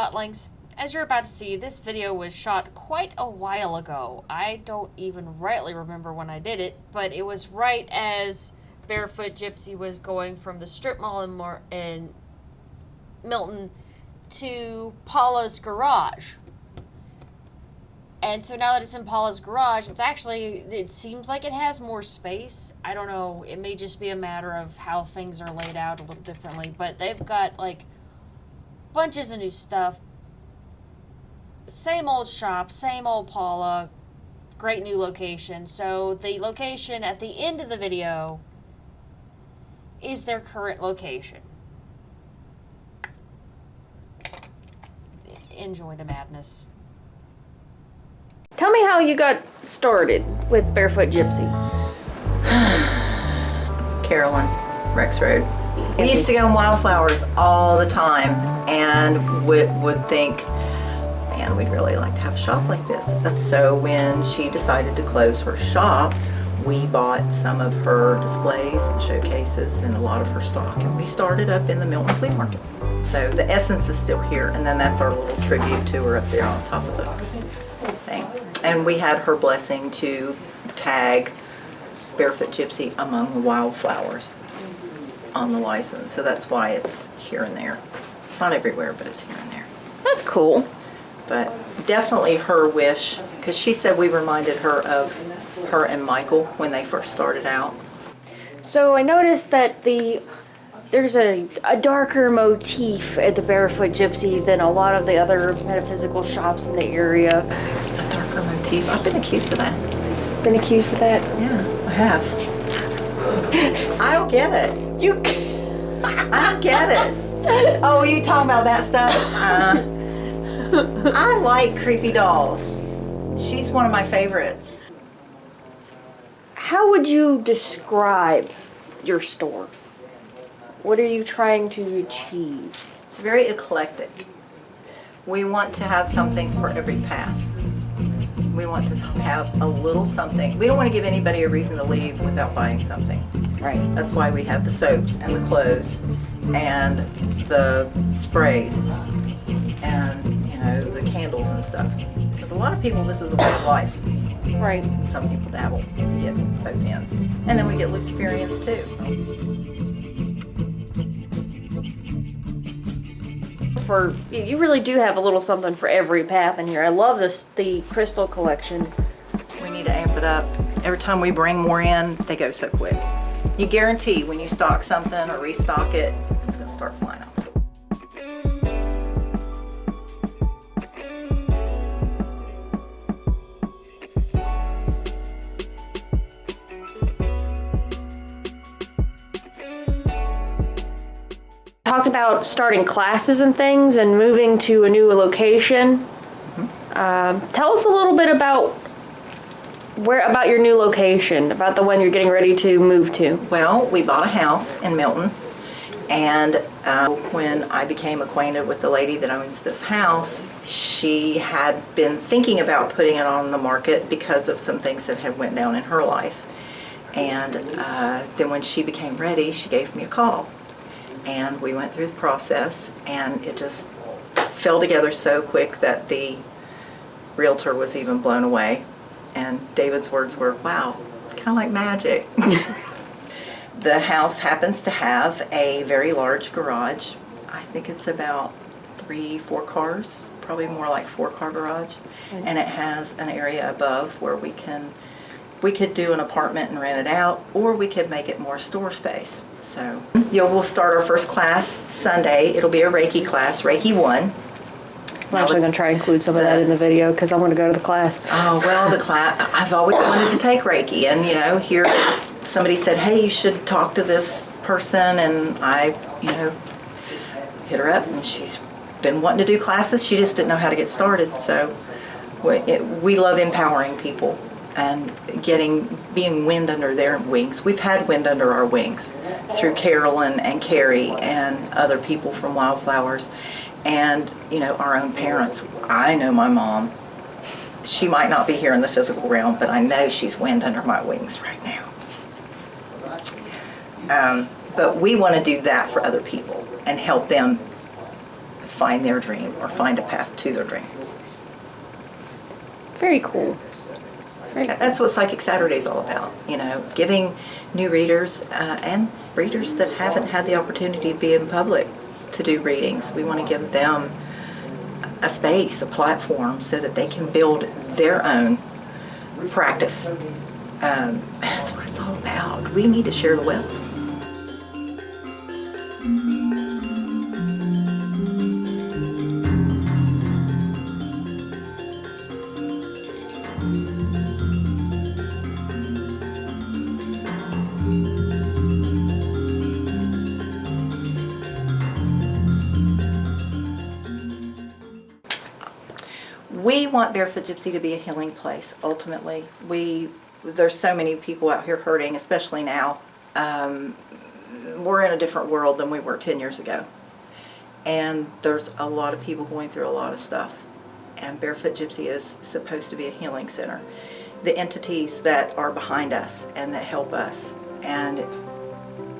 Spotlings. As you're about to see, this video was shot quite a while ago. I don't even rightly remember when I did it, but it was right as Barefoot Gypsy was going from the strip mall in Milton to Paula's garage. And so now that it's in Paula's garage, it seems like it has more space. I don't know, it may just be a matter of how things are laid out a little differently, but they've got like bunches of new stuff. Same old shop, same old Paula, great new location. So the location at the end of the video is their current location. Enjoy the madness. Tell me how you got started with Barefoot Gypsy. Carolyn, Rex Road. We used to go in Wildflowers all the time and would think, man, we'd really like to have a shop like this. So when she decided to close her shop, we bought some of her displays and showcases and a lot of her stock, and we started up in the Milton Flea Market. So the essence is still here, and then that's our little tribute to her up there on top of the thing. And we had her blessing to tag Barefoot Gypsy among the Wildflowers on the license, so that's why it's here and there. It's not everywhere, but it's here and there. That's cool. But definitely her wish, because she said we reminded her of her and Michael when they first started out. So I noticed that there's a darker motif at the Barefoot Gypsy than a lot of the other metaphysical shops in the area. A darker motif. I've been accused of that. Been accused of that? Yeah, I have. I don't get it. I don't get it. Oh, you talking about that stuff? I like creepy dolls. She's one of my favorites. How would you describe your store? What are you trying to achieve? It's very eclectic. We want to have something for every path. We want to have a little something. We don't want to give anybody a reason to leave without buying something. Right. That's why we have the soaps and the clothes and the sprays and, you know, the candles and stuff. Because a lot of people, this is a way of life. Right. Some people dabble, we get both ends. And then we get Luciferians too. You really do have a little something for every path in here. I love the crystal collection. We need to amp it up. Every time we bring more in, they go so quick. You guarantee when you stock something or restock it, it's going to start flying off. Talked about starting classes and things and moving to a new location. Mm-hmm. Tell us a little bit about your new location, about the one you're getting ready to move to. Well, we bought a house in Milton, and when I became acquainted with the lady that owns this house, she had been thinking about putting it on the market because of some things that had went down in her life. And then when she became ready, she gave me a call. And we went through the process, and it just fell together so quick that the realtor was even blown away. And David's words were, wow, kind of like magic. The house happens to have a very large garage. I think it's about 3-4 cars, probably more like 4-car garage. Mm-hmm. And it has an area above where we could do an apartment and rent it out, or we could make it more store space. So, we'll start our first class Sunday. It'll be a Reiki class, Reiki 1. I'm actually going to try to include some of that in the video because I want to go to the class. Oh, well, the class, I've always wanted to take Reiki. And, here somebody said, hey, you should talk to this person. And I, hit her up, and she's been wanting to do classes. She just didn't know how to get started. So we love empowering people and being wind under their wings. We've had wind under our wings through Carolyn and Carrie and other people from Wildflowers, and our own parents. I know my mom. She might not be here in the physical realm, but I know she's wind under my wings right now. But we want to do that for other people and help them find their dream or find a path to their dream. Very cool. Very cool. That's what Psychic Saturday is all about, you know, giving new readers and readers that haven't had the opportunity to be in public to do readings. We want to give them a space, a platform, so that they can build their own practice. That's what it's all about. We need to share the wealth. We want Barefoot Gypsy to be a healing place, ultimately. There's so many people out here hurting, especially now. We're in a different world than we were 10 years ago. And there's a lot of people going through a lot of stuff. And Barefoot Gypsy is supposed to be a healing center. The entities that are behind us and that help us and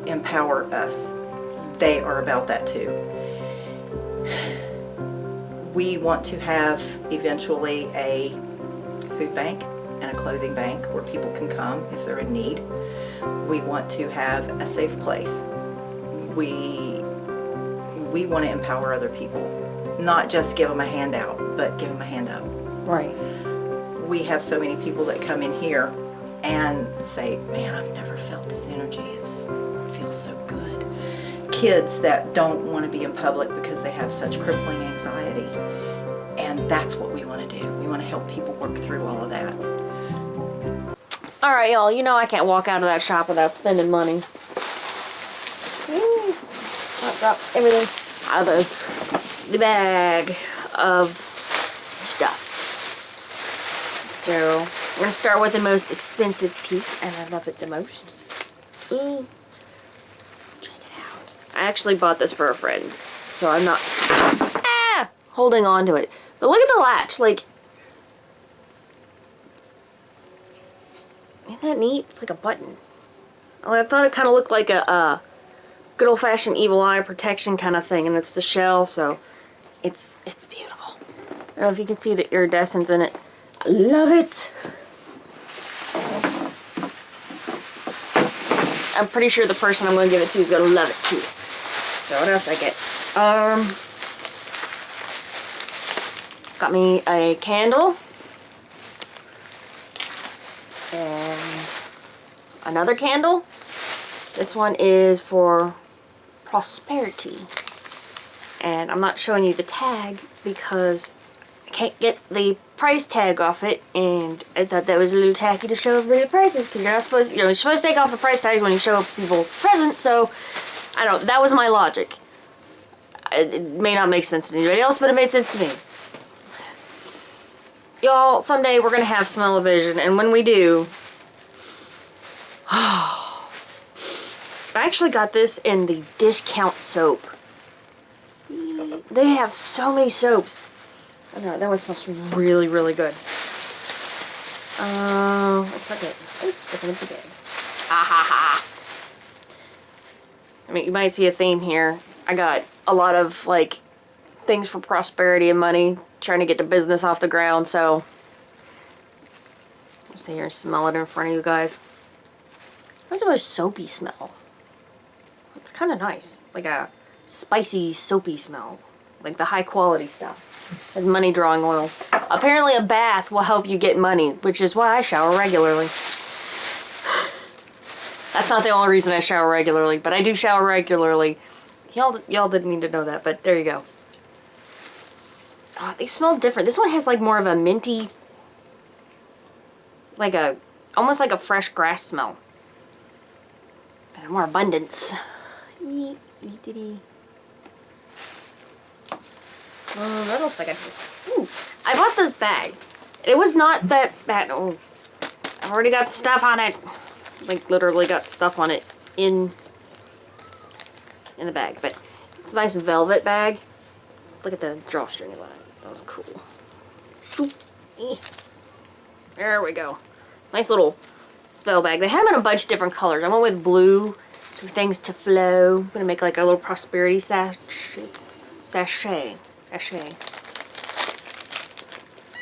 empower us, they are about that too. We want to have eventually a food bank and a clothing bank where people can come if they're in need. We want to have a safe place. We want to empower other people, not just give them a handout, but give them a hand up. Right. We have so many people that come in here and say, man, I've never felt this energy. It feels so good. Kids that don't want to be in public because they have such crippling anxiety. And that's what we want to do. We want to help people work through all of that. All right, y'all. You know I can't walk out of that shop without spending money. Drop everything out of the bag of stuff. So we're gonna start with the most expensive piece, and I love it the most. Ooh. Check it out. I actually bought this for a friend, so I'm not holding on to it. But look at the latch, like, isn't that neat? It's like a button. Oh, I thought it kind of looked like a good old-fashioned evil eye protection kind of thing, and it's the shell, so it's beautiful. I don't know if you can see the iridescence in it. I love it. I'm pretty sure the person I'm going to give it to is going to love it too. So what else I get? Got me a candle. And another candle. This one is for prosperity. And I'm not showing you the tag because I can't get the price tag off it, and I thought that was a little tacky to show everybody the prices, because you're not supposed, you're supposed to take off the price tag when you show people presents. So I don't, that was my logic. It may not make sense to anybody else, but it made sense to me. Y'all, someday we're gonna have smell-o-vision, and when we do, I actually got this in the discount soap. They have so many soaps. I know, that one smells really, really good. Let's look at, open up the bag. Ah ha ha. I mean, you might see a theme here. I got a lot of, like, things for prosperity and money, trying to get the business off the ground, so I'll sit here and smell it in front of you guys. What's a soapy smell? It's kind of nice, like a spicy, soapy smell, like the high quality stuff. And money drawing oil. Apparently a bath will help you get money, which is why I shower regularly. That's not the only reason I shower regularly, but I do shower regularly. Y'all didn't need to know that, but there you go. Oh, they smell different. This one has like more of a minty, like a, almost like a fresh grass smell. But more abundance. What else I got? Ooh, I bought this bag. It was not that bad. Oh, I've already got stuff on it. Like literally got stuff on it in the bag. But it's a nice velvet bag. Look at the drawstring of that. That was cool. There we go. Nice little spell bag. They have them in a bunch of different colors. I went with blue, so things to flow. I'm gonna make like a little prosperity sachet. cachet.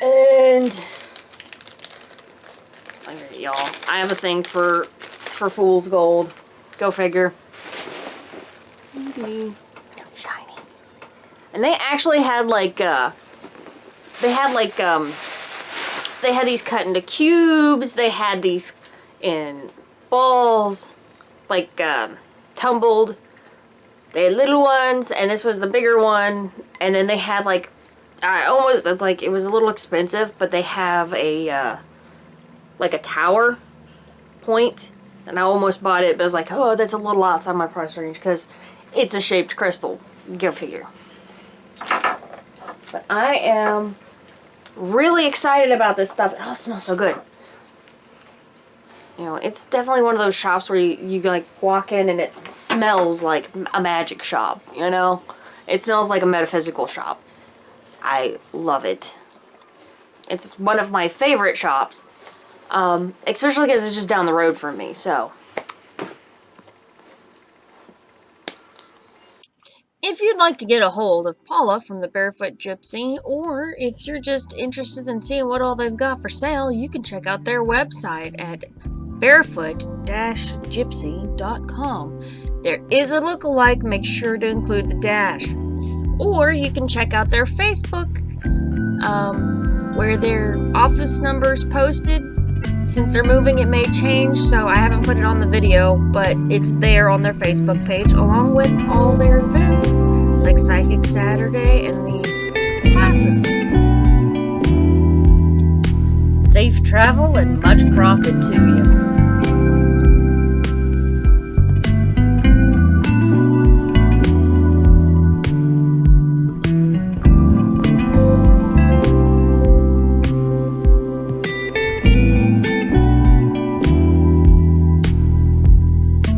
And okay, y'all, I have a thing for fool's gold. Go figure. Shiny. And they actually had like they had these cut into cubes. They had these in balls, like tumbled. They had little ones, and this was the bigger one. And then they had like, it's like it was a little expensive, but they have a like a tower point, and I almost bought it, but I was like, oh, that's a little outside my price range because it's a shaped crystal. Go figure. But I am really excited about this stuff. It all smells so good. You know, it's definitely one of those shops where you like walk in and it smells like a magic shop, you know? It smells like a metaphysical shop. I love it. It's one of my favorite shops, especially because it's just down the road from me, so. If you'd like to get a hold of Paula from the Barefoot Gypsy, or if you're just interested in seeing what all they've got for sale, you can check out their website at barefoot-gypsy.com. There is a lookalike, make sure to include the dash. Or you can check out their Facebook, where their office number is posted. Since they're moving, it may change, so I haven't put it on the video, but it's there on their Facebook page, along with all their events, like Psychic Saturday and the classes. Safe travel and much profit to you.